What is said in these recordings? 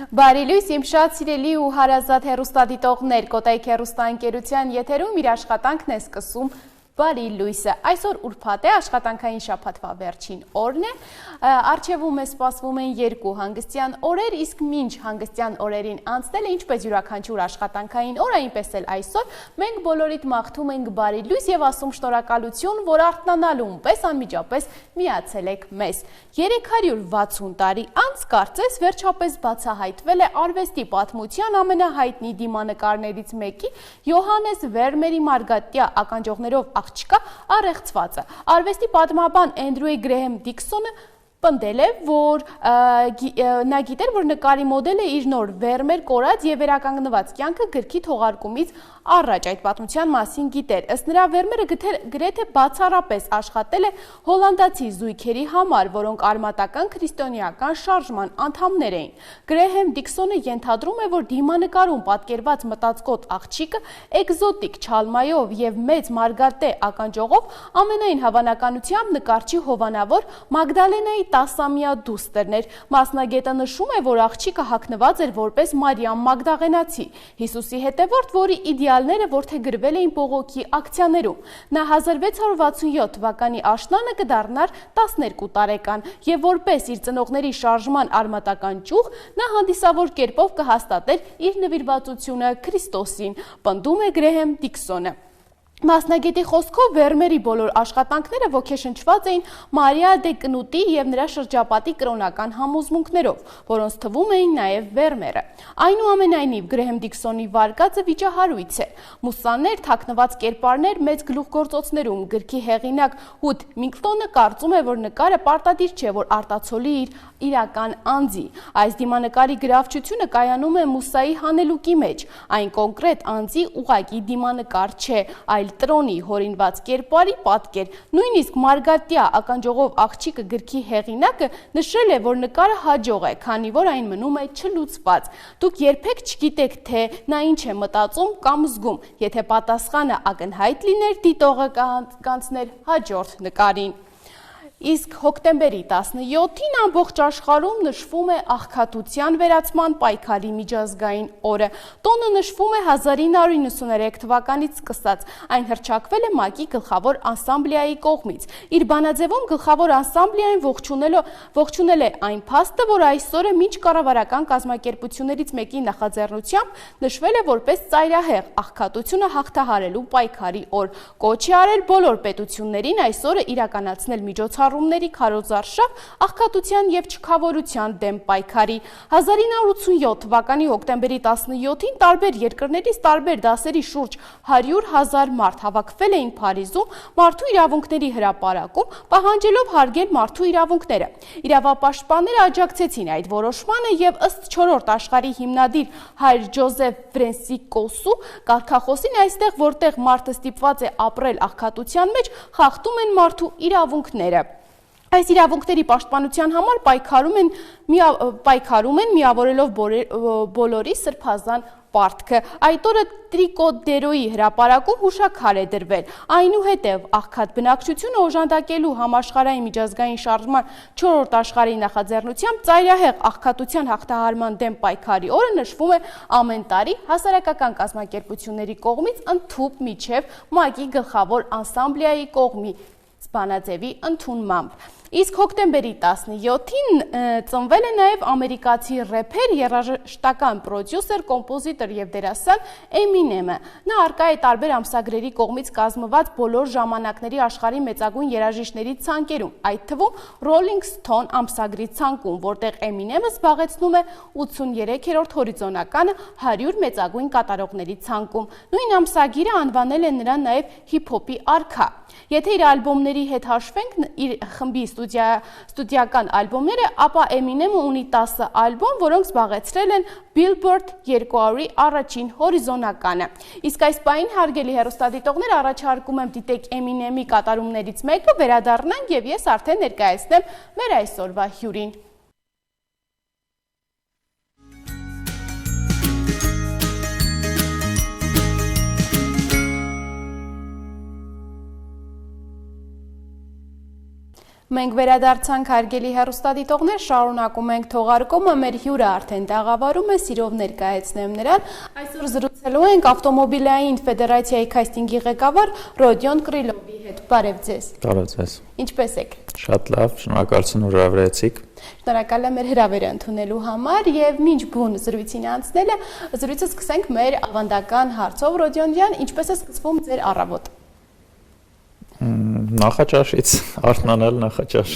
Բարի լույս, իմ շատ սիրելի ու հարազատ հեռուստադիտողներ, Կոտայք հեռուստաընկերության եթերում իր աշխատանքն է սկսում Բարի լույսը։ Այսօր ուրբաթ է, աշխատանքային շաբաթվա վերջին օրն է, առջևում է սպասվում են երկու հանգստյան օրեր, իսկ մինչ հանգստյան օրերին անցնել է ինչպես յուրաքանչյուր աշխատանքային օր, այնպես էլ այսօր մենք բոլորիդ մաղթում ենք բարի լույս եւ ասում շնորհակալություն, որ արթնանալու պես անմիջապես միացել եք մեզ։ 360 տարի անց կարծես վերջապես բացահայտվել է արվեստի պատմության ամենահայտնի դիմանկարներից մեկի Յոհանես Վերմերի Մարգատյա ականջողներով աղջկա առեղծվածը։ Արվեստի պատմաբան Էնդրյու Գրեհեմ Դիքսոնը պնդել է, որ նա գիտեր, որ նկարի մոդելը իր նոր Վերմեր կորած եւ վերականգնված կյանքը գրքի թողարկումից առաջ այդ պատմության մասին գիտեր։ Ըստ նրա Վերմերը գրեթե բացառապես աշխատել է հոլանդացի զույգերի համար, որոնք արմատական քրիստոնեական շարժման անդամներ էին։ Գրեհեմ Դիքսոնը ենթադրում է, որ դիմանկարում պատկերված մտածկոտ աղջիկը էկզոտիկ չալմայով եւ մեծ մարգարտե ականջողով ամենայն հավանականությամբ նկարչի հովանավոր Մագդալենայի 10-ամյա դուստրն էր։ Մասնագետը նշում է, որ աղջիկը հագնված էր որպես Մարիամ Մագդաղենացի, Հիսուսի հետևորդ, որի իդեալները որդեգրվել էին բողոքի ակցիաներում։ Նա 1667 թվականի աշնանը կդառնար 12 տարեկան եւ որպես իր ծնողների շարժման արմատական ճյուղ նա հանդիսավոր կերպով կհաստատեր իր նվիրվածությունը Քրիստոսին, պնդում է Գրեհեմ Դիքսոնը։ Մասնագետի խոսքով Վերմերի բոլոր աշխատանքները ոգեշնչված էին Մարիա դե Կնուտի եւ նրա շրջապատի կրոնական համոզմունքներով, որոնց թվում էին նաեւ Վերմերը։ Այնուամենայնիվ Գրեհեմ Դիքսոնի վարկածը վիճահարույց է։ Մուսաններ, թաքնված կերպարներ մեծ գլուխգործոցներում գրքի հեղինակ Հուդ Մինգտոնը կարծում է, որ նկարը պարտադիր չէ, որ արտացոլի իր իրական անձի։ Այս դիմանկարի գրավչությունը կայանում է Մուսայի հանելուկի մեջ։ Այն կոնկրետ անձի ուղակի դիմանկար չէ, այլ տրոնի հորինված կերպարի պատկեր։ Նույնիսկ Մարգատյա ականջողով աղջիկը գրքի հեղինակը նշել է, որ նկարը հաջող է, քանի որ այն մնում է չլուծված։ Դուք երբեք չգիտեք, թե նա ինչ է մտածում կամ զգում։ Եթե պատասխանը ակնհայտ լիներ, դիտողը կանցներ հաջորդ նկարին։ Իսկ հոկտեմբերի 17-ին ամբողջ աշխարհում նշվում է աղքատության վերացման պայքարի միջազգային օրը։ Տոնը նշվում է 1993 թվականից սկսած։ Այն հռչակվել է ՄԱԿ-ի գլխավոր ասամբլեայի կողմից։ Իր բանաձևում գլխավոր ասամբլեան ողջունել է այն փաստը, որ այսօրը մինչ կառավարական կազմակերպություններից մեկի նախաձեռնությամբ նշվել է որպես ծայրահեղ աղքատությունը հաղթահարելու պայքարի օր։ Կոչ է արել բոլոր պետություններին այսօրը իրականացնել միջոցառումների քարոզարշավ աղքատության եւ չքավորության դեմ պայքարի։ 1987 թվականի հոկտեմբերի 17-ին տարբեր երկրներից տարբեր դասերի շուրջ 100,000 մարդ հավաքվել էին Փարիզում մարդու իրավունքների հրապարակում, պահանջելով հարգել մարդու իրավունքները։ Իրավապաշտպանները աջակցեցին այդ որոշմանը եւ ըստ 4-րդ աշխարհի հիմնադիր հայր Ջոզեֆ Ֆրենսիկոսու կարգախոսին այստեղ, որտեղ մարդը ստիպված է ապրել աղքատության մեջ, խախտում են մարդու իրավունքները։ Այս իրավունքների պաշտպանության համար պայքարում են միավորելով բոլորի սրբազան պարտքը։ Այդ օրը Տրիկոդերոյի հրապարակում հուշաքար է դրվել։ Այնուհետև աղքատ բնակչությունը օժանդակելու համաշխարհային միջազգային շարժման 4-րդ աշխարհի նախաձեռնությամբ ծայրահեղ աղքատության հաղթահարման դեմ պայքարի օրը նշվում է ամեն տարի հասարակական կազմակերպությունների կողմից ընդཐུպ միջև ՄԱԿ-ի գլխավոր ասամբլեայի կողմի բանաձևի ընդունմամբ։ Իսկ հոկտեմբերի 17-ին ծնվել է նաև ամերիկացի рэփեր, երաժշտական պրոդյուսեր, կոմպոզիտոր եւ դերասան Էմինեմը։ Նա առկա է տարբեր ամսագրերի կողմից կազմված բոլոր ժամանակների աշխարհի մեծագույն երաժիշտների ցանկերում, այդ թվում Rolling Stone ամսագրի ցանկում, որտեղ Էմինեմը զբաղեցնում է 83-րդ հորիզոնականը 100 մեծագույն կատարողների ցանկում։ Նույն ամսագիրը անվանել է նրան նաև հիփ-հոփի արքա։ Եթե իր ալբոմների հետ հաշվենք իր խմբի ստուդիական ալբոմները, ապա Էմինեմը ունի 10 ալբոմ, որոնք զբաղեցրել են Billboard 200-ի առաջին հորիզոնականը։ Իսկ այս պահին հարգելի հեռուստադիտողներ, առաջարկում եմ դիտեք Էմինեմի կատարումներից մեկը, վերադառնանք եւ ես արդեն ներկայացնեմ մեր այսօրվա հյուրին։ Մենք վերադարձանք հարգելի հեռուստադիտողներ, շարունակում ենք թողարկումը, մեր հյուրը արդեն տաղավարում է, սիրով ներկայացնեմ նրան։ Այսօր զրուցելու ենք ավտոմոբիլային ֆեդերացիայի քաստինգի ղեկավար Ռոդիոն Կրիլովի հետ։ Բարև ձեզ։ Բարև ձեզ։ Ինչպե՞ս եք։ Շատ լավ, շնորհակալություն որ հրավիրեցիք։ Շնորհակալ եմ մեր հրավերը ընդունելու համար եւ մինչ բուն զրույցին անցնելը, զրույցը սկսենք մեր ավանդական հարցով, Ռոդիոն ջան, ինչպես է սկսվում ձեր առավոտը։ Նախաճաշից արթնանալ նախաճաշ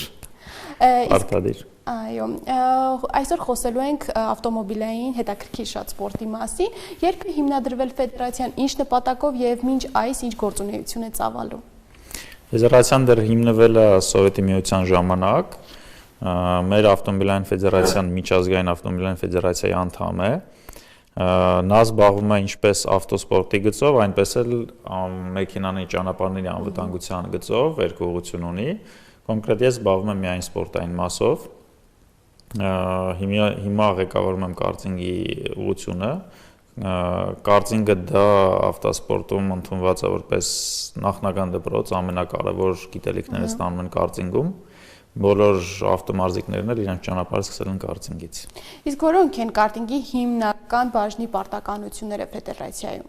արտադիր։ Այո, այսօր խոսելու ենք ավտոմոբիլային հետաքրքիր շատ սպորտի մասին, երբ է հիմնադրվել ֆեդերացիան, ինչ նպատակով եւ մինչ այս ինչ գործունեություն է ծավալում։ Ֆեդերացիան դեռ հիմնվել է Սովետի միության ժամանակ, մեր ավտոմոբիլային ֆեդերացիան միջազգային ավտոմոբիլային ֆեդերացիայի անդամ է։ Նա զբաղվում է ինչպես ավտոսպորտի գծով, այնպես էլ մեքենաների ճանապարհների անվտանգության գծով, երկուղղություն ունի։ Կոնկրետ ես զբաղվում եմ միայն սպորտային մասով։ Հիմա ղեկավարում եմ կարտինգի ուղղությունը։ Կարտինգը դա ավտոսպորտում ընդունված է որպես նախնական դպրոց, ամենակարևոր գիտելիքները ստանում են կարտինգում։ Բոլոր ավտոմարզիկներն էլ իրենք ճանապարհը սկսել են կարտինգից։ Իսկ որոնք են կարտինգի հիմնական բաժնի պարտականությունները ֆեդերացիայում։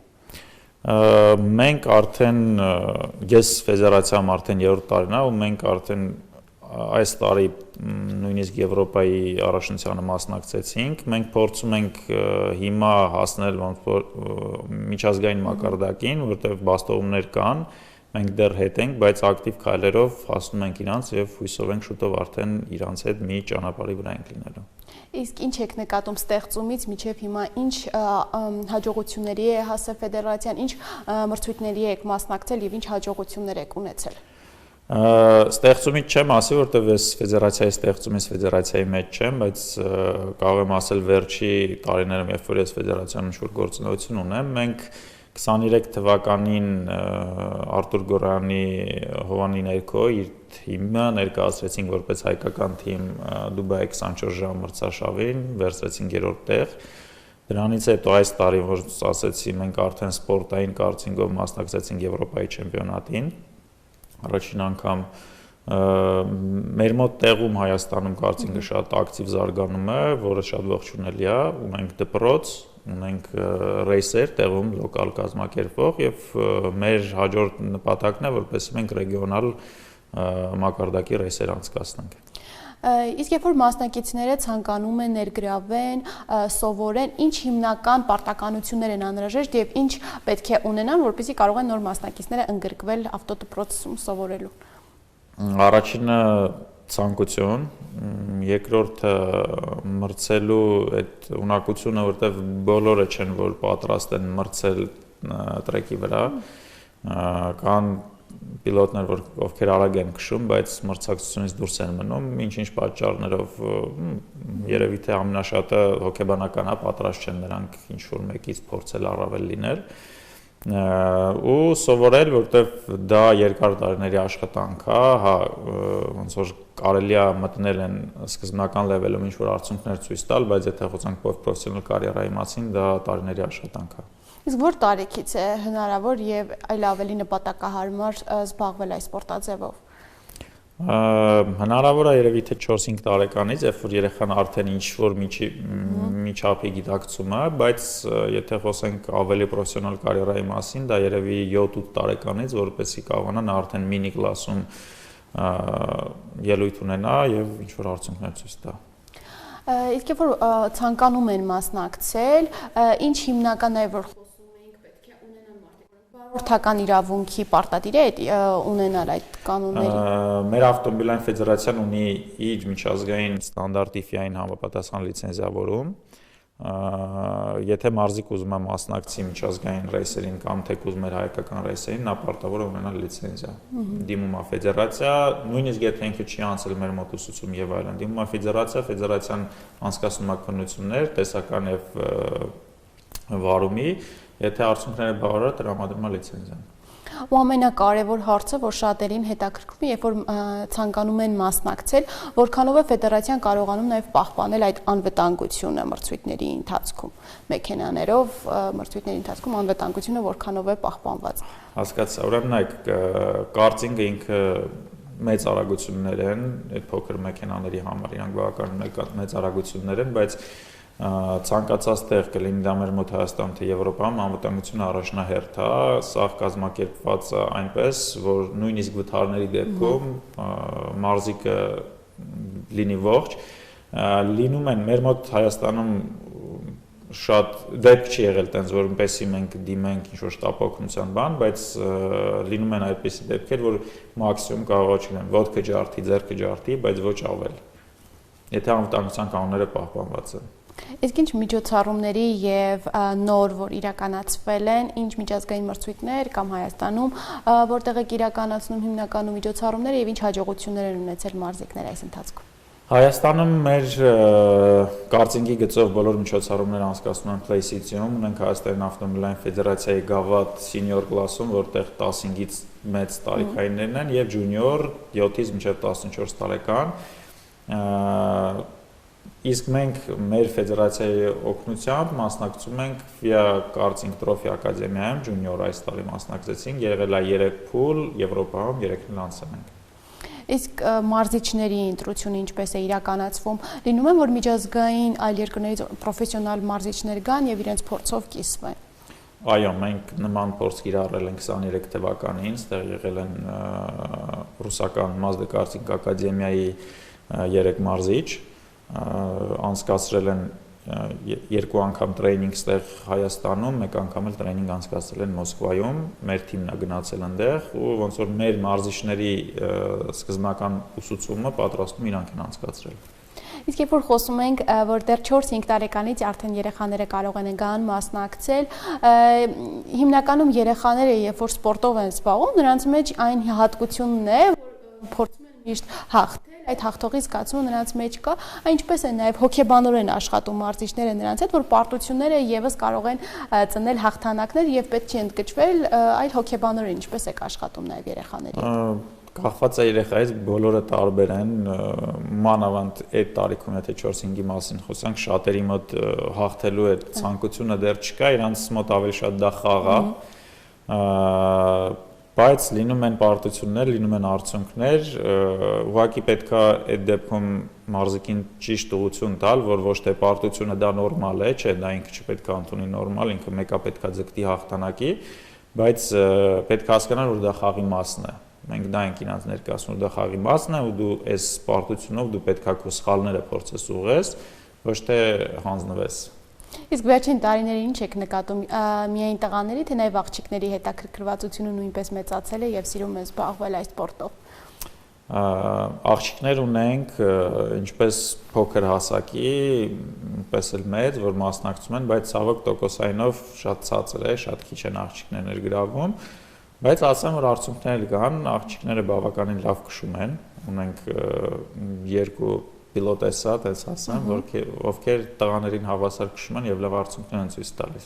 Մենք արդեն ես ֆեդերացիայում արդեն 3-րդ տարին է ու մենք արդեն այս տարի նույնիսկ Եվրոպայի առաջնությանը մասնակցեցինք։ Մենք փորձում ենք հիմա հասնել միջազգային մակարդակին, որտեղ բաստողումներ կան։ Մենք դեռ հետ ենք, բայց ակտիվ քայլերով հասնում ենք իրանց եւ հույսով ենք շուտով արդեն իրանց հետ մի ճանապարհի վրա ենք լինելու։ Իսկ ինչ եք նկատում ստեղծումից մինչև հիմա, ինչ հաջողությունների է հասել ֆեդերացիան, ինչ մրցույթների եք մասնակցել եւ ինչ հաջողություններ եք ունեցել։ Ստեղծումից չեմ ասի, որտեղ ես ֆեդերացիայի ստեղծումից ֆեդերացիայի մեջ չեմ, բայց կարող եմ ասել վերջի տարիներում, երբ որ ես ֆեդերացիայում ինչ-որ գործունեություն ունեմ, մենք 23 թվականին Արտուր Գորյանի հովանի ներքո իր թիմը ներկայացրեցինք որպես հայկական թիմ Դուբայի 24 ժամ մրցաշավին, վերցրեցինք 3-րդ տեղ։ Դրանից հետո այս տարի, որ ասացի, մենք արդեն սպորտային կարտինգով մասնակցեցինք Եվրոպայի չեմպիոնատին։ Առաջին անգամ մեր մոտ տեղում Հայաստանում կարտինգը շատ ակտիվ զարգանում է, որը շատ ողջունելի է, ունենք դպրոց, ունենք ռեյսեր տեղում լոկալ կազմակերպող եւ մեր հաջորդ նպատակն է, որպեսզի մենք ռեգիոնալ մակարդակի ռեյսեր անցկացնենք։ Իսկ երբ որ մասնակիցները ցանկանում են ներգրավեն, սովորեն, ինչ հիմնական պարտականություններ են անհրաժեշտ եւ ինչ պետք է ունենան, որպեսզի կարողան նոր մասնակիցները ընդգրկվել ավտոդպրոցում սովորելու։ Առաջինը ցանկություն, երկրորդը մրցելու այդ ունակությունը, որտեղ բոլորը չեն որ պատրաստ են մրցել տրեկի վրա, կան պիլոտներ, որ ովքեր արագ են քշում, բայց մրցակցությունից դուրս են մնում, ինչ-ինչ պատճառներով երևի թե ամենաշատը հոգեբանական է, պատրաստ չեն նրանք ինչ-որ մեկից փորձել առավել լինել ու սովորել, որտեղ դա երկար տարիների աշխատանք է, հա, ոնց որ կարելի է մտնել են սկզբնական լեվելում ինչ-որ արդյունքներ ցույց տալ, բայց եթե խոսանք պրոֆեսիոնալ կարիերայի մասին, դա տարիների աշխատանք է։ Իսկ որ տարիքից է հնարավոր եւ այլ ավելի նպատակահարմար զբաղվել այս սպորտաձևով։ Հնարավոր է երևի թե 4-5 տարեկանից, երբ որ երեխան արդեն ինչ-որ միջափի գիտակցում է, բայց եթե խոսենք ավելի պրոֆեսիոնալ կարիերայի մասին, դա երևի 7-8 տարեկանից, որպեսզի կարողանա նա արդեն մինի կլասում ելույթ ունենա եւ ինչ-որ արդյունքներ ցույց տա։ Իսկ երբ որ ցանկանում են մասնակցել, ինչ հիմնական է որ Հաղորդական իրավունքի պարտադիր է ունենալ այդ կանոնների։ Մեր ավտոմոբիլային ֆեդերացիան ունի իր միջազգային ստանդարտի FIA-ին համապատասխան լիցենզիավորում։ Եթե մարզիկ ուզում է մասնակցի միջազգային ռեյսերին կամ թե ուզում է հայկական ռեյսերին, նա պարտավոր է ունենալ լիցենզիա։ Դիմում է ֆեդերացիա, նույնիսկ եթե ինքը չի անցել մեր մոտ ուսուցում եւ այլն, դիմում է ֆեդերացիան անցկացնում է քննություններ, տեսական եւ վարումի, եթե արդյունքները բավարար է, տրամադրում է լիցենզիան։ Ու ամենակարևոր հարցը, որ շատերին հետաքրքրում է, երբ որ ցանկանում են մասնակցել, որքանով է ֆեդերացիան կարողանում նաև պահպանել այդ անվտանգությունը մրցույթների ընթացքում, մեքենաներով մրցույթների ընթացքում անվտանգությունը որքանով է պահպանված։ Հասկացա, ուրեմն նայեք, կարտինգը ինքը մեծ արագություններ են, այդ փոքր մեքենաների համար իրանք բավականին մեծ արագություններ են, բայց ցանկացած տեղ կլինի դա մեր մոտ Հայաստանում թե Եվրոպայում անվտանգությունը առաջնահերթ է, սա կազմակերպված է այնպես, որ նույնիսկ վթարների դեպքում մարզիկը լինի ողջ, լինում են մեր մոտ Հայաստանում շատ դեպք չի եղել տենց որ այնպեսի մենք դիմենք ինչ-որ շտապօգնության բան, բայց լինում են այդպիսի դեպքեր, որ մաքսիմում կարող է չգիտեմ, ոտքը ջարդի, ձեռքը ջարդի, բայց ոչ ավել։ Եթե անվտանգության կանոնները պահպանված են։ Իսկ ինչ միջոցառումների եւ նոր, որ իրականացվել են, ինչ միջազգային մրցույթներ կամ Հայաստանում, որտեղ եք իրականացնում հիմնականում միջոցառումները եւ ինչ հաջողություններ են ունեցել մարզիկները այս ընթացքում։ Հայաստանում մեր կարծինգի գծով բոլոր միջոցառումները անցկացնում են Play City-ում, ունենք Հայաստանի ավտոմոբիլային ֆեդերացիայի գավաթ սենյոր կլասում, որտեղ 15-ից մեծ տարիքայիններն են եւ ջունիոր 7-ից մինչեւ 14 տարեկան։ Իսկ մենք մեր ֆեդերացիայի օգնությամբ մասնակցում ենք Via Karting Trophy Ակադեմիայում ջունիոր այս տարի մասնակցեցինք, եղել է 3 փուլ, Եվրոպայում 3-ն անցել ենք։ Իսկ մարզիչների ընտրությունը ինչպես է իրականացվում, լինում է որ միջազգային այլ երկրներից պրոֆեսիոնալ մարզիչներ գան եւ իրենց փորձով կիսվեն։ Այո, մենք նման փորձ կիրառել ենք 23 թվականին, ստեղ եղել են ռուսական Mazda Karting Ակադեմիայի 3 մարզիչ, անցկացրել են 2 անգամ տրեյնինգ ստեղ Հայաստանում, 1 անգամ էլ տրեյնինգ անցկացրել են Մոսկվայում, մեր թիմն է գնացել այնտեղ ու ոնց որ մեր մարզիչների սկզբնական ուսուցումը պատրաստում իրանք են անցկացրել։ Իսկ երբ որ խոսում ենք, որ դեռ 4-5 տարեկանից արդեն երեխաները կարող են գան մասնակցել, հիմնականում երեխաները երբ որ սպորտով են զբաղվում, նրանց մեջ այն հատկությունն է, որ փորձում են միշտ հաղթել, այդ հաղթողի զգացումը նրանց մեջ կա, այնպես է նաև հոգեբանորեն աշխատում մարզիչները նրանց հետ, որ պարտությունները եւս կարող են ծնել հաղթանակներ եւ պետք չի ընդգծվել այլ հոգեբանորեն ինչպես է աշխատում նաև երեխաների։ Կախված է երեխայից, բոլորը տարբեր են, մանավանդ այդ տարիքում, եթե 4-5-ի մասին խոսանք, շատերի մոտ հաղթելու այդ ցանկությունը դեռ չկա, իրանց մոտ ավելի շատ դա խաղ է, բայց լինում են պարտություններ, լինում են արդյունքներ, ուղղակի պետք է այդ դեպքում մարզիկին ճիշտ ուղղություն տալ, որ ոչ թե պարտությունը դա նորմալ է, չէ, դա ինքը չպետք է ընդունի նորմալ, ինքը մեկը պետք է ձգտի հաղթանակի, բայց պետք է հասկանալ, որ դա խաղի մասն է։ Մենք դա ենք ինձ ներկայացնում, որ դա խաղի մասն է ու դու այս պարտությունով դու պետք է քո սխալները փորձես ուղղես, ոչ թե հանձնվես։ Իսկ վերջին տարիներին ինչ եք նկատում միայն տղաների, թե նաև աղջիկների հետաքրքրվածությունը նույնպես մեծացել է եւ սիրում են զբաղվել այս սպորտով։ Աղջիկներ ունենք, ինչպես փոքր հասակի, այնպես էլ մեծ, որ մասնակցում են, բայց ցավոք տոկոսայինով շատ ցածր է, շատ քիչ են ովքեր ներգրավում, բայց ասեմ, որ արդյունքներ կան, աղջիկները բավականին լավ քշում են, ունենք 2 պիլոտեսա, դες ասեմ, ովքեր տղաներին հավասար քշում են եւ լավ արդյունքներ են ցույց տալիս։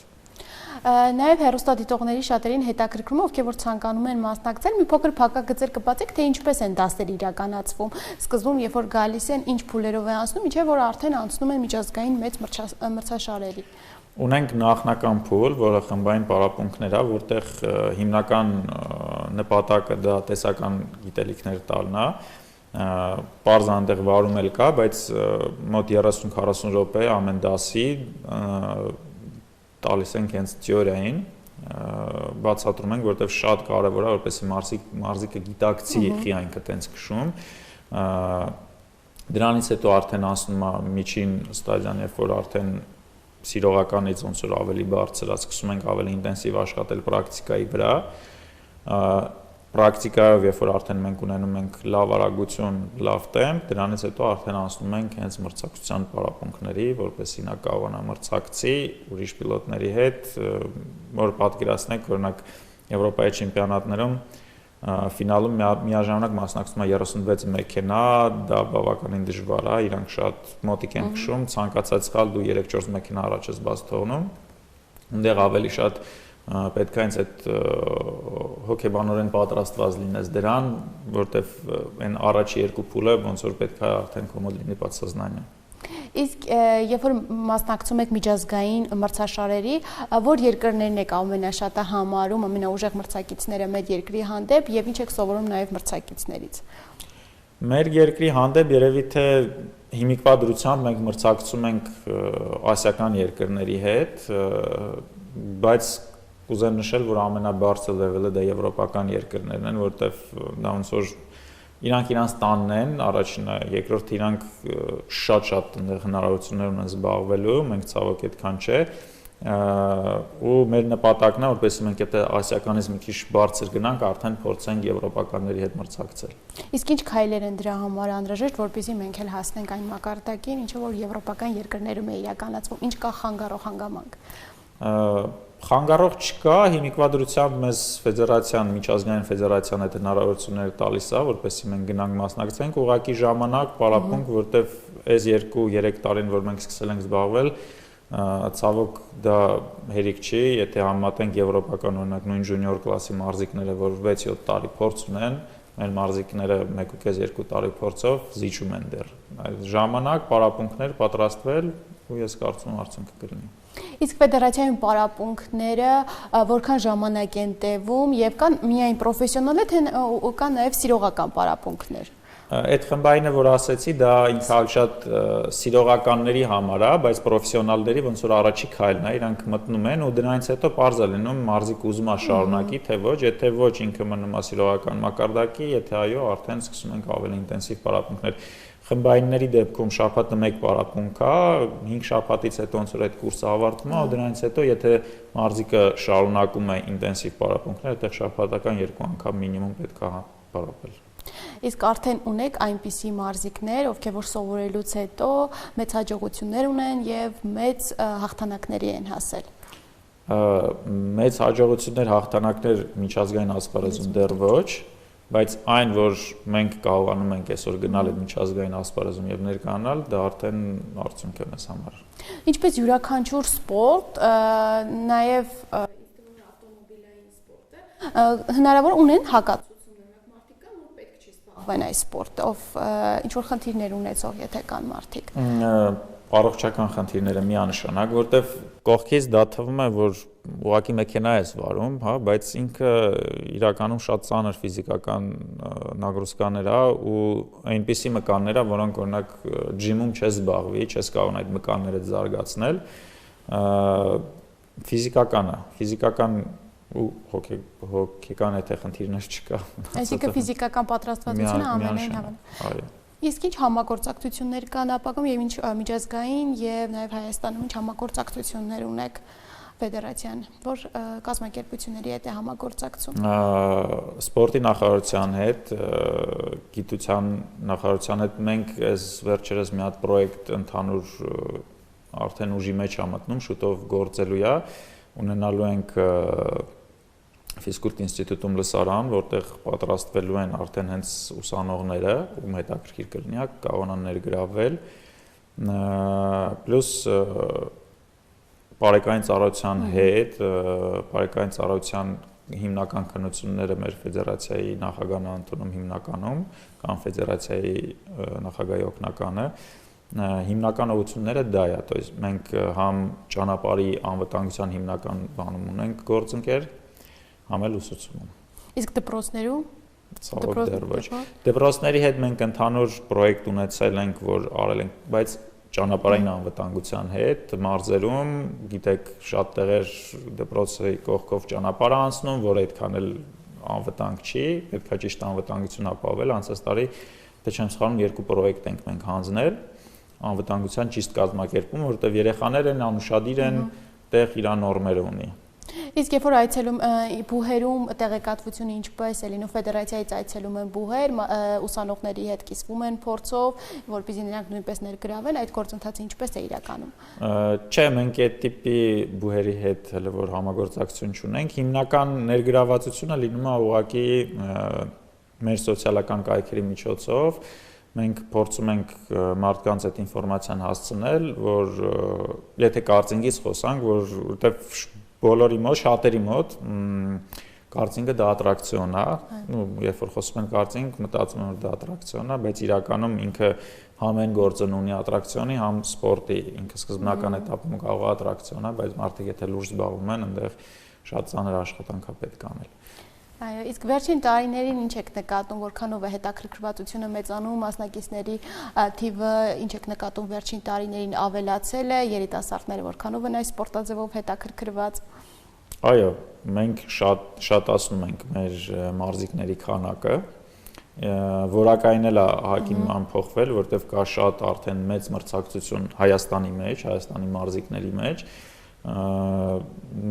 Նաև հեռուստադիտողների շատերին հետաքրքրում, ովքեր որ ցանկանում են մասնակցել, մի փոքր փակագծեր կբացեք, թե ինչպես են դասերը իրականացվում։ Սկզբում, երբ որ գալիս են, ինչ փուլերով է անցնում, ինչեւ որ արդեն անցնում են միջազգային մեծ մրցաշարերի։ Ունենք նախնական փուլ, որը խմբային պարապմունքներ է, որտեղ հիմնական նպատակը դա տեսական գիտելիքներ տալն է։ Պարզ այնտեղ վարում էլ կա, բայց մոտ 30-40 րոպե ամեն դասի տալիս ենք հենց թեորիային, բացատրում ենք, որովհետև շատ կարևոր է, որպեսզի մարզիկը գիտակցի խի այնքը տենց քշում։ Դրանից հետո արդեն անցնում է միջին ստադիան, երբ որ արդեն սիրողականից ոնց որ ավելի բարձր, սկսում ենք ավելի ինտենսիվ աշխատել պրակտիկայի վրա։ Պրակտիկայով, երբ որ արդեն մենք ունենում ենք լավ արագություն, լավ տեմպ, դրանից հետո արդեն անցնում ենք հենց մրցակցության պարապմունքների, որպեսզի նա կարողանա մրցակցի ուրիշ պիլոտների հետ, որ պատկերացնենք, օրինակ Եվրոպայի չեմպիոնատներում ֆինալում միաժամանակ մասնակցում է 36 մեքենա, դա բավականին դժվար է, իրանք շատ մոտիկ են քշում, ցանկացած սխալ դու 3-4 մեքենա առաջ ես բաց թողնում, այնտեղ ավելի շատ պետք է հենց այդ հոգեբանորեն պատրաստված լինես դրան, որտեվ այն առաջի 2 փուլը ոնց որ պետք է արդեն կոմոդ լինի պատսոզնանիա։ Իսկ երբ որ մասնակցում եք միջազգային մրցաշարերի, որ երկրներն եք ամենաշատը համարում, ամենաուժեղ մրցակիցները մեր երկրի հանդեպ եւ ինչ եք սովորում նաեւ մրցակիցներից։ Մեր երկրի հանդեպ երևի թե հիմիկվա դրությամբ մենք մրցակցում ենք ասիական երկրների հետ, բայց կուզեմ նշել, որ ամենաբարձր լեվելը դա եվրոպական երկրներն են, որտեղ դա ոնց որ իրանք իրանց տանն են, առաջինը, երկրորդը իրանք շատ հնարավորություններ ունեն զբաղվելու, մենք ցավոք այդքան չէ, ու մեր նպատակն է, որպեսզի մենք այդ ասիականից մի քիչ բարձր գնանք, արդեն փորձենք եվրոպականների հետ մրցակցել։ Իսկ ինչ քայլեր են դրա համար անհրաժեշտ, որպեսզի մենք էլ հասնենք այն մակարդակին, ինչը որ եվրոպական երկրներում է իրականացվում, ինչ կա խանգարող հանգամանք։ Խանգարող չկա, հիմիկվա դրությամբ մեզ ֆեդերացիան, միջազգային ֆեդերացիան այդ հնարավորությունները տալիս է, որպեսզի մենք գնանք մասնակցենք, ուղղակի ժամանակ, պարապմունք, որտեվ այս 2-3 տարին, որ մենք սկսել ենք զբաղվել, ցավոք դա հերիք չի, եթե համեմատենք եվրոպական օրինակ նույն junior կլասի մարզիկները, որ 6-7 տարի փորձ ունեն, մեր մարզիկները 1.5-2 տարի փորձով զիջում են դեռ։ Ժամանակ, պարապմունքներ պատրաստվել, ու ես կարծում եմ արդյունքը կլինի։ Իսկ ֆեդերացիայում պարապմունքները որքան ժամանակ են տևում եւ կան միայն պրոֆեսիոնալ թե կան նաեւ սիրողական պարապմունքներ։ Այդ խմբայինը, որ ասեցի, դա ինքը շատ սիրողականների համար է, բայց պրոֆեսիոնալների ոնց որ առաջի քայլն է, իրանք մտնում են ու դրանից հետո պարզ է լինում մարզիկը ուզում է շարունակի, թե ոչ, եթե ոչ ինքը մնում է սիրողական մակարդակի, եթե այո, արդեն սկսում ենք ավելի ինտենսիվ պարապմունքներ։ Խմբայինների դեպքում շաբաթը 1 պարապմունք է, 5 շաբաթից հետո ոնց որ այդ կուրսը ավարտվում է, ու դրանից հետո եթե մարզիկը շարունակում է ինտենսիվ պարապմունքներ, այդտեղ շաբաթական 2 անգամ մինիմում պետք է պարապել։ Իսկ արդեն ունեք այնպիսի մարզիկներ, ովքեր որ սովորելուց հետո մեծ հաջողություններ ունեն եւ մեծ հաղթանակների են հասել։ Մեծ հաջողություններ, հաղթանակներ միջազգային ասպարեզում դեռ ոչ, բայց այն, որ մենք կարողանում ենք այսօր գնալ այդ միջազգային ասպարեզում եւ ներկայանալ, դա արդեն արդյունք է մեզ համար։ Ինչպես յուրաքանչյուր սպորտ, նաեւ ավտոմոբիլային սպորտը հնարավոր ունեն հակացություններ, մարդիկ կան, որ պետք չի զբաղվեն այս սպորտով, ինչ որ խնդիրներ ունեցող, եթե կան մարդիկ։ Առողջական խնդիրները միանշանակ, որտեվ կողքից դա թվում է, որ ուղղակի մեքենա ես վարում, հա, բայց ինքը իրականում շատ ծանր ֆիզիկական նագրուսկաներ է ու այնպիսի մկաններ է, որոնք օրինակ ջիմում չես զբաղվի, չես կարող այդ մկանները զարգացնել, ֆիզիկական ու հոգեկան այդ խնդիրներ չկա։ Այսինքն ֆիզիկական պատրաստվածությունը ամենայն հավանաբար։ Իսկ ինչ համագործակցություններ կան ապագայում եւ ինչ միջազգային եւ նաեւ Հայաստանում ինչ համագործակցություններ ունեք ֆեդերացիան, որ կազմակերպությունների հետ է համագործակցում։ Սպորտի նախարարության հետ, գիտության նախարարության հետ մենք այս վերջերս մի հատ պրոյեկտ ընդհանուր արդեն ուժի մեջ է մտնում, շուտով գործելու է, ունենալու ենք Ֆիզկուլտ ինստիտուտում լսարան, որտեղ պատրաստվելու են արդեն հենց ուսանողները, ում հետաքրքիր կլինի, կարողանան ներգրավել, պլյուս բարեկային ծառայության հետ, բարեկային ծառայության հիմնական քննությունները մեր ֆեդերացիայի նախագահն է ընդունում հիմնականում, կամ ֆեդերացիայի նախագահի օգնականը, հիմնական ուղղությունները դա է, то есть մենք համ ճանապարհի անվտանգության հիմնական բանում ունենք գործընկեր, համ էլ ուսուցումում։ Իսկ դպրոցներում ցավոք դեռ ոչ։ Դպրոցների հետ մենք ընդհանուր պրոյեկտ ունեցել ենք, որ արել ենք, բայց ճանապարհային անվտանգության հետ մարզերում, գիտեք, շատ տեղեր դպրոցի կողքով ճանապարհ անցնում, որ այդքան էլ անվտանգ չի, պետք է ճիշտ անվտանգություն ապահովել, անցած տարի, թե չեմ սխալվում, 2 պրոյեկտ ենք մենք հանձնել անվտանգության ճիշտ կազմակերպում, որովհետև երեխաներ են, անուշադիր են, տեղ իր նորմերը ունի։ Իսկ երբ որ այցելում բուհերում տեղեկատվությունը ինչպես է լինում, ֆեդերացիայից այցելում են բուհեր, ուսանողների հետ կիսվում են փորձով, որպեսզի նրանք նույնպես ներգրավեն, այդ գործընթացը ինչպես է իրականում։ Չէ, մենք այդ տիպի բուհերի հետ հələ որ համագործակցություն չունենք, հիմնական ներգրավվածությունը լինում է ուղղակի մեր սոցիալական կայքերի միջոցով, մենք փորձում ենք մարդկանց այդ ինֆորմացիան հասցնել, որ եթե կարծինգից խոսանք, որտեղ բոլորի մոտ, շատերի մոտ կարծինգը դա ատրակցիոն է, երբ որ խոսում են կարծինգ, մտածում են որ դա ատրակցիոն է, բայց իրականում ինքը համ այն գործն ունի ատրակցիոնի, համ սպորտի ինքը սկզբնական էտապում կարող է ատրակցիոն է, բայց մարդիկ եթե լուրջ զբաղվում են, այնտեղ շատ ծանր աշխատանք է պետք անել։ Այո, իսկ վերջին տարիներին ինչ եք նկատում, որքանով է հետաքրքրվածությունը մեծանում, մասնակիցների թիվը ինչ եք նկատում վերջին տարիներին ավելացել է, երիտասարդները որքանով են այս սպորտաձևով հետաքրքրված։ Այո, մենք շատացնում ենք մեր մարզիկների քանակը, որակային էլ հակին ամփոփվել, որտեղ կա շատ արդեն մեծ մրցակցություն Հայաստանի մեջ, Հայաստանի մարզիկների մեջ,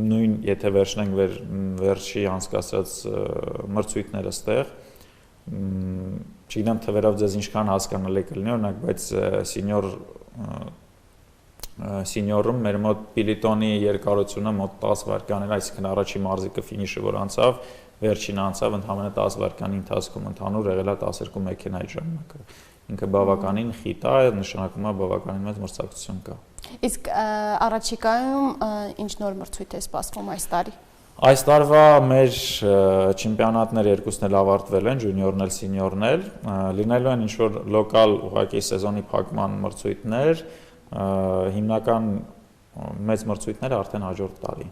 նույն եթե վերջնենք վերջի անցկացրած մրցույթները ստեղ, չգիտեմ թվերով ձեզ ինչքան հասկանալի կլինի, օրինակ, բայց սինյորում մեր մոտ պիլիտոնի երկարությունը մոտ 10 վայրկյան էր, այսինքն առաջի մարզիկը ֆինիշը որ անցավ, վերջին անցավ ընդհանրապես 10 վայրկյանի ընթացքում ընդհանուր եղել է 12 մեքենայի ժամանակը։ Ինքը բավականին խիտ է, նշանակում է բավականին մեծ մրցակցություն կա։ Իսկ առաջիկայում ինչ նոր մրցույթ է սպասվում այս տարի։ Այս տարվա մեր չեմպիոնատները երկուսն էլ ավարտվել են, ջունիորն էլ, սինյորն էլ, լինելու են ինչ-որ լոկալ ուղղակի սեզոնի փակման մրցույթներ, հիմնական մեծ մրցույթները արդեն հաջորդ տարի։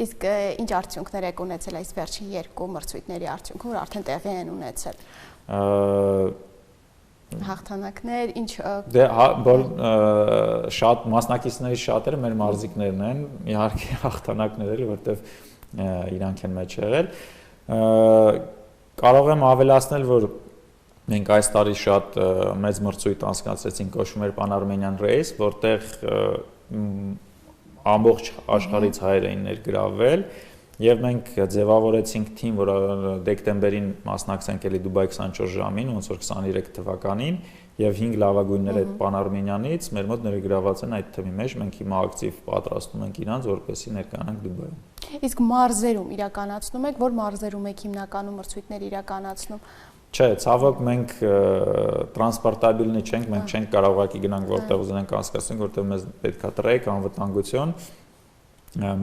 Իսկ ինչ արդյունքներ եք ունեցել այս վերջին երկու մրցույթների արդյունքում, որ արդեն տեղի են ունեցել։ Հաղթանակներ, ինչ Դե շատ մասնակիցների շատերը մեր մարզիկներն են, իհարկե հաղթանակներ էլ, որտեվ իրանք են մեջ եղել։ Կարող եմ ավելացնել, որ մենք այս տարի շատ մեծ մրցույթ անցկացրեցինք, կոչվում էր Pan-Armenian Race, որտեղ ամբողջ աշխարհից հայեր էին ներգրավվել եւ մենք ձևավորեցինք թիմ, որը դեկտեմբերին մասնակցենք էլի Դուբայ 24 ժամին, ոնց որ 23 թվականին եւ 5 լավագույններ այդ Pan-Armenian-ից մեր մոտ ներգրաված են այդ թիմի մեջ, մենք հիմա ակտիվ պատրաստում ենք իրանց, որպեսզի ներկայանանք Դուբայում։ Իսկ մարզերում իրականացնում եք, որ մարզերում եք հիմնականում մրցույթներ իրականացնում։ Չէ, ցավոք մենք տրանսպորտաբիլնի չենք, մենք չենք կարող ուղղակի գնանք որտեղ ուզենանք անցկացնենք, որտեղ մեզ պետքա տրեք, անվտանգություն։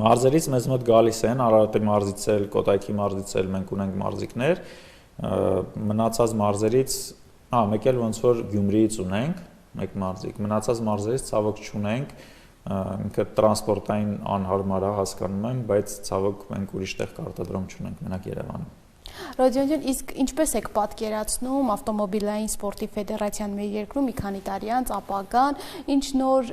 Մարզերից մեզ մոտ գալիս են, Արարատի մարզից էլ, Կոտայքի մարզից էլ մենք ունենք մարզիկներ, մնացած մարզերից, մեկ էլ ոնց որ Գյումրիից ունենք, մեկ մարզիկ, մնացած մարզերից ցավոք չունենք, ինքը տրանսպորտային անհարմար է, հասկանում եմ, բայց ցավոք մենք ուրիշ տեղ կարտադրում չունենք, մենակ Երևանում։ Ռոդիոն ջան, իսկ ինչպես եք պատկերացնում ավտոմոբիլային սպորտի ֆեդերացիան մեր երկրում մի քանի տարի անց ապագան, ինչ նոր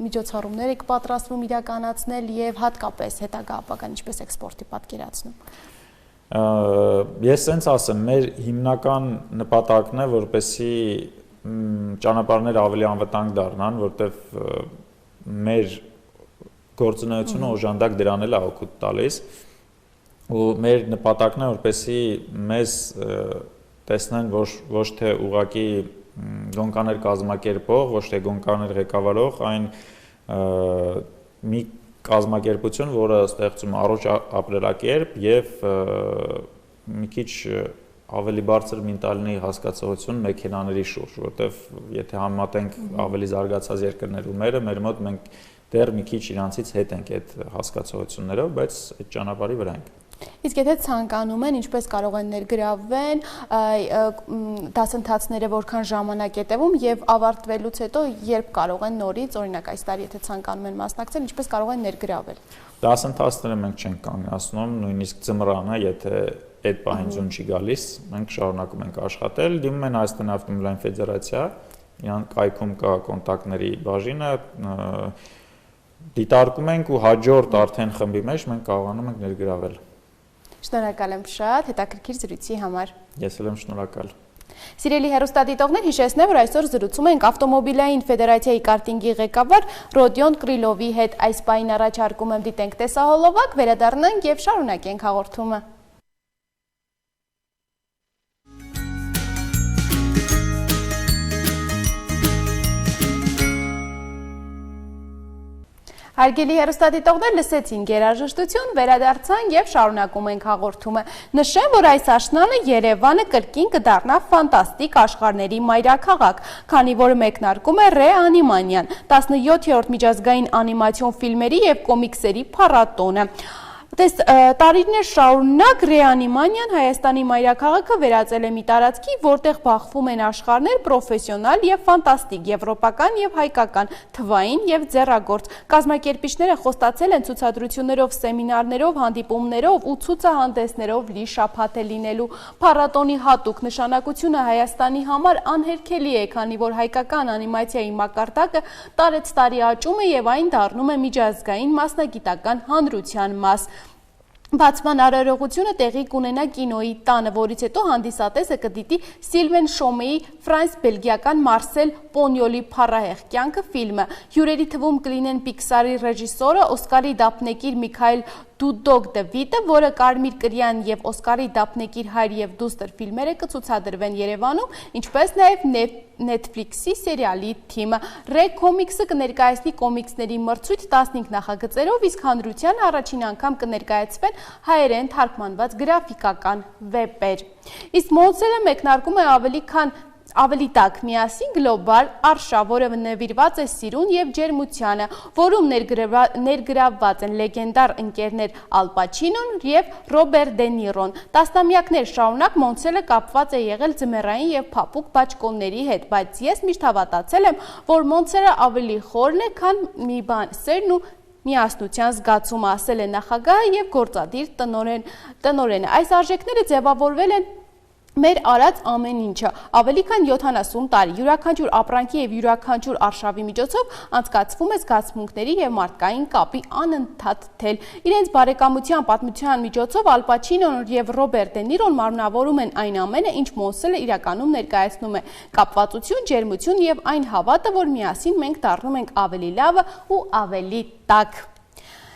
միջոցառումներ եք պատրաստվում իրականացնել եւ հատկապես հետագա ապագան ինչպես եք սպորտի պատկերացնում։ Ես sense ասեմ, մեր հիմնական նպատակն է, որպեսզի ճանապարհները ավելի անվտանգ դառնան, որտեղ մեր գործունեությունը օժանդակ դրան էլ է օգուտ տալիս։ Ու մեր նպատակն է, որպեսզի մեզ տեսնեն ոչ թե ուղղակի գոնկաներ կազմակերպող, ոչ թե գոնկաներ ղեկավարող, այն մի կազմակերպություն, որը ստեղծում է առողջ ապրելակերպ եւ մի քիչ ավելի բարձր մենտալնի հասկացողություն մեքենաների շուրջ, որտեվ եթե համեմատենք ավելի զարգացած երկրներու մեր մոտ մենք դեռ մի քիչ իրանցից հետ ենք այդ հասկացողություններով, բայց այդ ճանապարհի վրա ենք։ Իսկ եթե ցանկանում են, ինչպես կարող են ներգրավվեն, դասընթացները որքան ժամանակ է տևում եւ ավարտվելուց հետո երբ կարող են նորից, օրինակ այս տարի եթե ցանկանում են մասնակցել, ինչպես կարող են ներգրավել։ Դասընթացները մենք չենք կանգնացնում, նույնիսկ ձմռանը, եթե այդ պահին ձուն չի գալիս, մենք շարունակում ենք աշխատել, դիմում են Հայաստանի ավտոմոբիլային ֆեդերացիա, իրան կայքում կա կոնտակտների բաժինը, դիտարկում ենք ու հաջորդ արդեն խմբի մեջ մենք կարողանում ենք ներգրավել։ Շնորհակալ եմ շատ հետաքրքիր զրույցի համար։ Ես էլ եմ շնորհակալ։ Սիրելի հեռուստադիտողներ, հիշեցնեմ, որ այսօր զրուցում ենք ավտոմոբիլային ֆեդերացիայի կարտինգի ղեկավար Ռոդիոն Կրիլովի հետ։ Այս պահին առաջարկում եմ դիտենք տեսահոլովակ, վերադառնանք եւ շարունակենք հաղորդումը։ Հարգելի հեռուստադիտողներ, լսեցինք երաժշտություն, վերադարձանք եւ շարունակում ենք հաղորդումը։ Նշեմ, որ այս աշնանը Երևանը կրկին կդառնա ֆանտաստիկ աշխարհների մայրաքաղաք, քանի որ մեկնարկում է Ռեանիմանիան, 17-րդ միջազգային անիմացիոն ֆիլմերի եւ կոմիքսերի փառատոնը։ Տարիներ շարունակ ռեանիմանիան Հայաստանի մայրաքաղաքը վերածել է մի տարածքի, որտեղ բախվում են աշխարհներ պրոֆեսիոնալ եւ ֆանտաստիկ, եվրոպական եւ հայկական, թվային եւ ձեռագործ։ Կազմակերպիչները խոստացել են ցուցադրություններով, սեմինարներով, հանդիպումներով ու ցուցահանդեսներով լի շաբաթ է լինելու։ Փառատոնի հատուկ նշանակությունը Հայաստանի համար անհերքելի է, քանի որ հայկական անիմացիայի մակարդակը տարեցտարի աճում է եւ այն դառնում է միջազգային մասնագիտական հանրության մաս։ Բացման արարողությունը տեղի կունենա կինոյի տանը, որից հետո հանդիսատեսը կդիտի Սիլվեն Շոմեի ֆրանս-բելգիական Մարսել Պոնյոլի «Փառահեղ կյանքը» ֆիլմը։ Հյուրերի թվում կլինեն Պիքսարի ռեժիսորը, Օսկարի դափնեկիր Միքայել Դուդոկ Դվիդը, որը Կարմիր կրյան եւ Օսկարի դափնեկիր Հայր եւ դուստր ֆիլմերը կցուցադրվեն Երևանում, ինչպես նաեւ Netflix-ի սերիալի թիմը։ Ռեկ Կոմիքսը կներկայացնի կոմիքսների մրցույթ 15 նախագծերով, իսկ հանրության առաջին անգամ կներկայացվեն հայերեն թարգմանված գրաֆիկական վեպեր։ Իսկ Մոնսելը մեկնարկում է ավելի տաք միասին գլոբալ արշավ, որը նվիրված է սիրուն եւ ջերմությանը, որում ներգրավված են լեգենդար ընկերներ Ալ Պաչինոն եւ Ռոբերտ Դե Նիրոն։ Տասնամյակներ շարունակ Մոնսելը կապված է եղել ձմեռային եւ փափուկ բաճկոնների հետ, բայց ես միշտ հավատացել եմ, որ Մոնսելը ավելի խորն է, քան մի բան, սերն ու միասնության զգացումը, ասել է նախագահը եւ գործադիր տնօրենը։ Այս արժեքները ձևավորվել են մեր արած ամեն ինչը ավելի քան 70 տարի, յուրաքանչյուր ապրանքի եւ յուրաքանչյուր արշավի միջոցով անցկացվում է զգացմունքների եւ մարդկային կապի անընդհատ թել։ Իրենց բարեկամության պատմության միջոցով Ալ Պաչինոն եւ Ռոբերտ Դե Նիրոն մարմնավորում են այն ամենը, ինչ Մոնսելը իրականում ներկայացնում է՝ կապվածություն, ջերմություն եւ այն հավատը, որ միասին մենք դառնում ենք ավելի լավը ու ավելի տաք։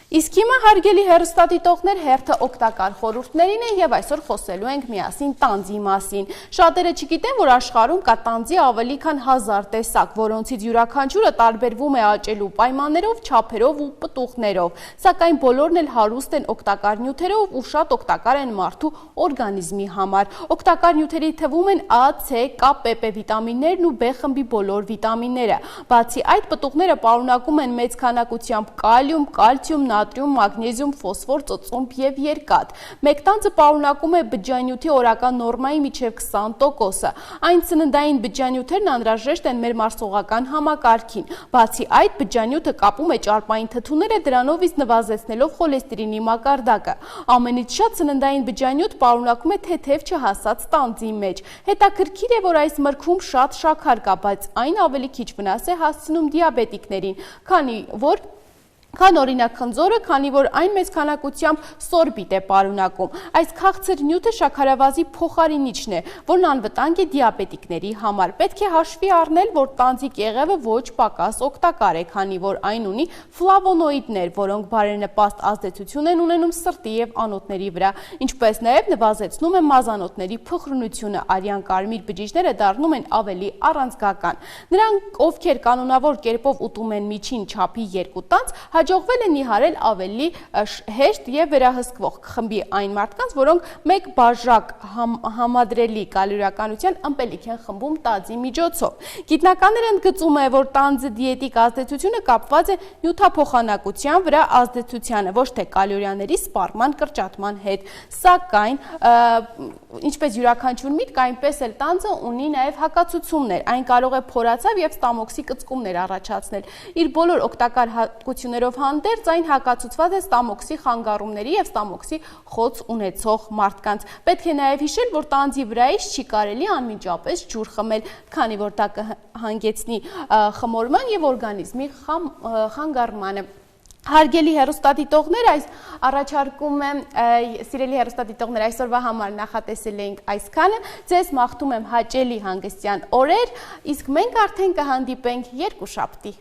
Իսկ հիմա հարգելի հեռուստադիտողներ, հերթը օգտակար խորհուրդներին է եւ այսօր խոսելու ենք միասին տանձի մասին։ Շատերը չգիտեն, որ աշխարհում կա տանձի ավելի քան 1000 տեսակ, որոնցից յուրաքանչյուրը տարբերվում է աճելու պայմաններով, չափերով ու պտուղներով, սակայն բոլորն էլ հարուստ են օգտակար նյութերով ու շատ օգտակար են մարդու օրգանիզմի համար։ Օգտակար նյութերի թվում են A, C, K, PP վիտամիններն ու B խմբի բոլոր վիտամինները։ Բացի այդ, պտուղները պարունակում են մեծ քանակությամբ կալիում, կալցիում, նատրիում, մագնեզիում, ֆոսֆոր, ծծումբ եւ երկաթ։ Մեկ տանձը պարունակում է բջջանյութի օրական նորմայի միջև 20%-ը։ Այն սննդային բջջանյութերն անհրաժեշտ են մեր մարսողական համակարգին։ Բացի այդ, բջջանյութը կապում է ճարպային թթուները, դրանով իսկ նվազեցնելով խոլեստերինի մակարդակը։ Ամենից շատ սննդային բջջանյութ պարունակում է թեթև չհասած տանձի մեջ։ Հետաքրքիր է, որ այս մրգում շատ շաքար կա, բայց այն ավելի քիչ վնաս է հասցնում դիաբետիկներին, քան օրինակ խնձորը, քանի որ այն մեծ քանակությամբ սորբիտ է պարունակում։ Այս քաղցր նյութը շաքարավազի փոխարինիչն է, որն անվտանգ է դիաբետիկների համար։ Պետք է հաշվի առնել, որ տանձի կեղևը ոչ պակաս օգտակար է, քանի որ այն ունի ֆլավոնոիդներ, որոնք բարենպաստ ազդեցություն են ունենում սրտի եւ անոթների վրա, ինչպես նաեւ նվազեցնում է մազանոթների փխրունությունը, արյան կարմիր բջիջները դառնում են ավելի առանցքական։ Նրանք, ովքեր կանոնավոր կերպով ուտում են միջին չափի 2 տանձ, հաջողվել է նիհարել ավելի հեշտ եւ վերահսկվող խմբի այն մարդկանց, որոնք մեկ բաժակ համադրելի կալորիականության ըմպելիք են խմբում տանձի միջոցով։ Գիտնականները ընդգծում են, որ տանձի դիետիկ ազդեցությունը կապված է նյութափոխանակության վրա ազդեցությանը, ոչ թե կալորիաների սպառման կրճատման հետ։ Սակայն, ինչպես յուրաքանչյուր միտք, այնպես էլ տանձը ունի նաեւ հակացություններ։ Այն կարող է փորացավ եւ ստամոքսի կծկումներ առաջացնել։ Իր բոլոր օգտակար հատկություններով հանդերձ այն հակացուցված է ստամոքսի խանգարումների եւ ստամոքսի խոց ունեցող մարդկանց։ Պետք է նաեւ հիշել, որ տանձի վրայից չի կարելի անմիջապես ջուր խմել, քանի որ դա կհանգեցնի խմորման եւ օրգանիզմի խանգարմանը։ Հարգելի հեռուստադիտողներ, սիրելի հեռուստադիտողներ, այսօրվա համար նախատեսել էինք այսքանը, ձեզ մաղթում եմ հաճելի հանգստյան օրեր, իսկ մենք արդեն կհանդիպենք երկուշաբթի։